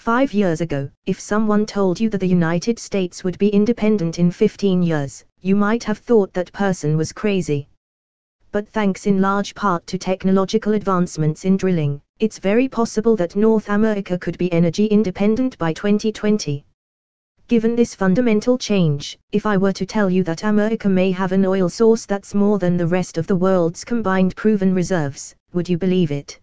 5 years ago, if someone told you that the United States would be independent in 15 years, you might have thought that person was crazy. But thanks in large part to technological advancements in drilling, it's very possible that North America could be energy independent by 2020. Given this fundamental change, if I were to tell you that America may have an oil source that's more than the rest of the world's combined proven reserves, would you believe it?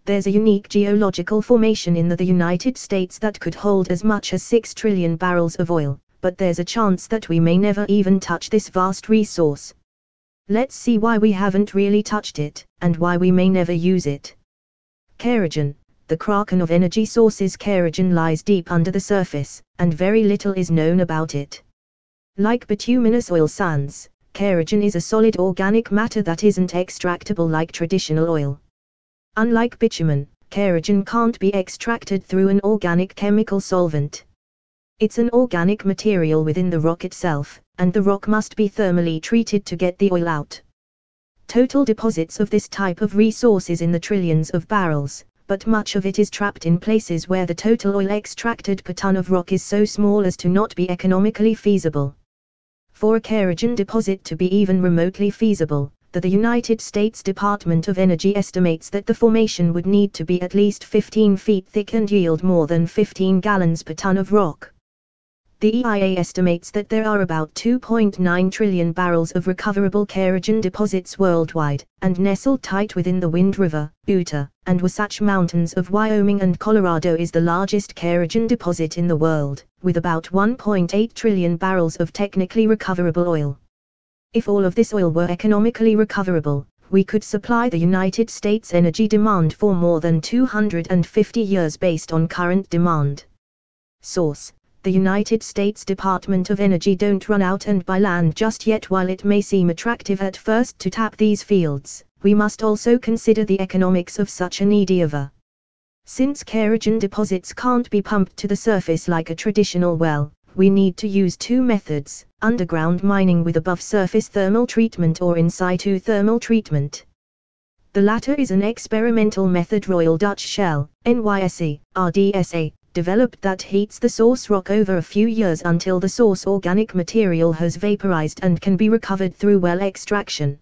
There's a unique geological formation in the United States that could hold as much as 6 trillion barrels of oil, but there's a chance that we may never even touch this vast resource. Let's see why we haven't really touched it, and why we may never use it. Kuragin, the Kraken of energy sources. Kuragin lies deep under the surface, and very little is known about it. Like bituminous oil sands, Kuragin is a solid organic matter that isn't extractable like traditional oil. Unlike bitumen, Kuragin can't be extracted through an organic chemical solvent. It's an organic material within the rock itself, and the rock must be thermally treated to get the oil out. Total deposits of this type of resource is in the trillions of barrels, but much of it is trapped in places where the total oil extracted per ton of rock is so small as to not be economically feasible. For a Kuragin deposit to be even remotely feasible, the United States Department of Energy estimates that the formation would need to be at least 15 feet thick and yield more than 15 gallons per ton of rock. The EIA estimates that there are about 2.9 trillion barrels of recoverable Kuragin deposits worldwide, and nestled tight within the Wind River, Utah, and Wasatch Mountains of Wyoming and Colorado is the largest Kuragin deposit in the world, with about 1.8 trillion barrels of technically recoverable oil. If all of this oil were economically recoverable, we could supply the United States energy demand for more than 250 years based on current demand. Source: the United States Department of Energy. Don't run out and buy land just yet. While it may seem attractive at first to tap these fields, we must also consider the economics of such an endeavor. Since Kuragin deposits can't be pumped to the surface like a traditional well, we need to use two methods: underground mining with above-surface thermal treatment or in-situ thermal treatment. The latter is an experimental method Royal Dutch Shell, NYSE, RDSA, developed that heats the source rock over a few years until the source organic material has vaporized and can be recovered through well extraction.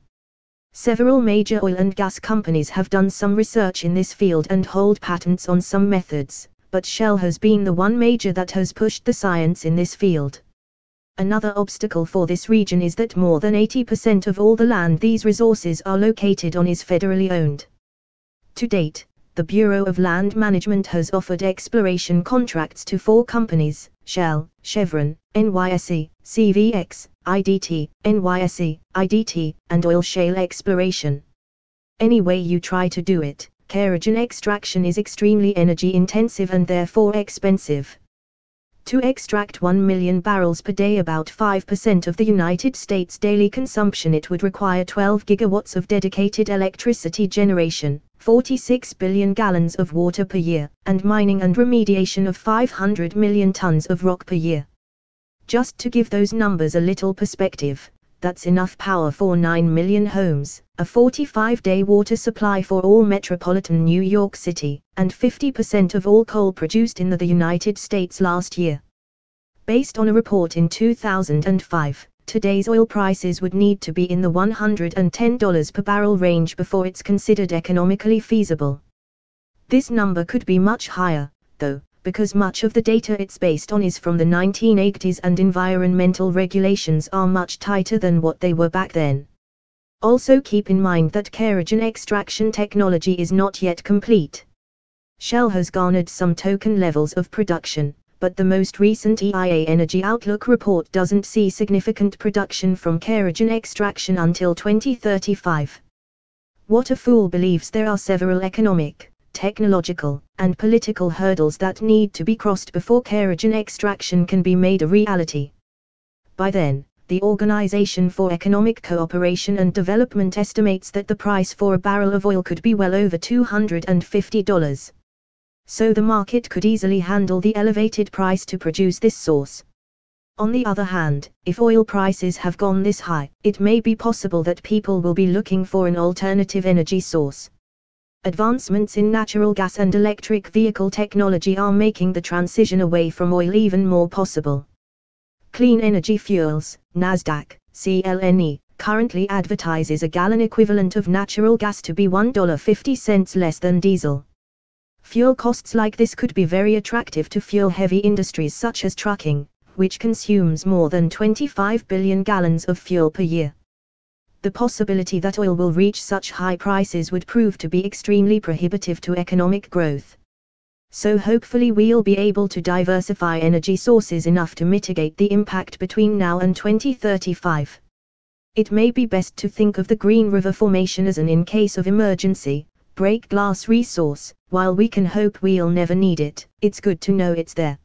Several major oil and gas companies have done some research in this field and hold patents on some methods, but Shell has been the one major that has pushed the science in this field. Another obstacle for this region is that more than 80% of all the land these resources are located on is federally owned. To date, the Bureau of Land Management has offered exploration contracts to 4 companies: Shell, Chevron, NYSE, CVX, IDT, NYSE, IDT, and Oil Shale Exploration. Any way you try to do it, Kuragin extraction is extremely energy intensive and therefore expensive. To extract 1 million barrels per day, about 5% of the United States daily consumption, it would require 12 gigawatts of dedicated electricity generation, 46 billion gallons of water per year, and mining and remediation of 500 million tons of rock per year. Just to give those numbers a little perspective, that's enough power for 9 million homes, a 45-day water supply for all metropolitan New York City, and 50% of all coal produced in the United States last year. Based on a report in 2005, today's oil prices would need to be in the $110 per barrel range before it's considered economically feasible. This number could be much higher, though, because much of the data it's based on is from the 1980s and environmental regulations are much tighter than what they were back then. Also keep in mind that Kuragin extraction technology is not yet complete. Shell has garnered some token levels of production, but the most recent EIA Energy Outlook report doesn't see significant production from Kuragin extraction until 2035. What a fool believes. There are several economic, technological, and political hurdles that need to be crossed before Kuragin extraction can be made a reality. By then, the Organization for Economic Cooperation and Development estimates that the price for a barrel of oil could be well over $250. So the market could easily handle the elevated price to produce this source. On the other hand, if oil prices have gone this high, it may be possible that people will be looking for an alternative energy source. Advancements in natural gas and electric vehicle technology are making the transition away from oil even more possible. Clean Energy Fuels, Nasdaq, CLNE, currently advertises a gallon equivalent of natural gas to be $1.50 less than diesel. Fuel costs like this could be very attractive to fuel-heavy industries such as trucking, which consumes more than 25 billion gallons of fuel per year. The possibility that oil will reach such high prices would prove to be extremely prohibitive to economic growth. So hopefully we'll be able to diversify energy sources enough to mitigate the impact between now and 2035. It may be best to think of the Green River Formation as an in case of emergency, break glass resource. While we can hope we'll never need it, it's good to know it's there.